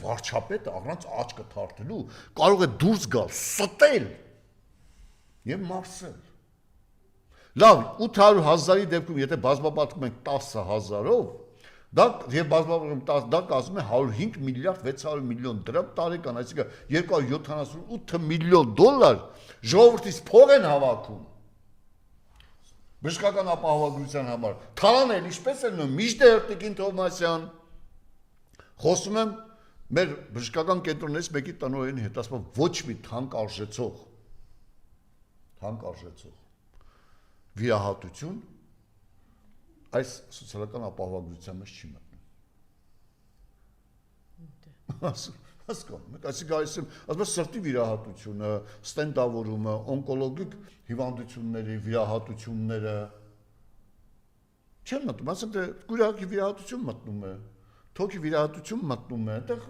վարչապետը առանց աչքը թարթելու կարող է դուրս գալ, ստել եւ մարսել։ Լավ, 800,000-ի դեպքում եթե բազմապատկում ենք 10,000-ով, դա եւ բազմապատկում 10, դա կազմում է 105 միլիարդ 600 միլիոն դրամ տարեկան, այսինքն 278 միլիոն դոլար ժողովրդից փող են հավաքում։ Բժշկական ապահովագրության համար։ Թալանել ինչպես է լինում, Միջդեր Տիկին Թովմասյան, խոսում եմ մեր բժշկական կենտրոններից մեկի տնօրենի հետ, ասում ոչ մի թանկ արժեցող վիրահատություն այս սոցիալական ապահովագրության մեջ չի մտնում։ Հասկանում եք, այսինքն գալիս եմ, ասում եմ սրտի վիրահատությունը, ստենտավորումը, օնկոլոգիկ հիվանդությունների վիրահատությունները չեն մտնում, ասենք դե կուրակի վիրահատություն մտնում է, թոքի վիրահատություն մտնում է, այնտեղ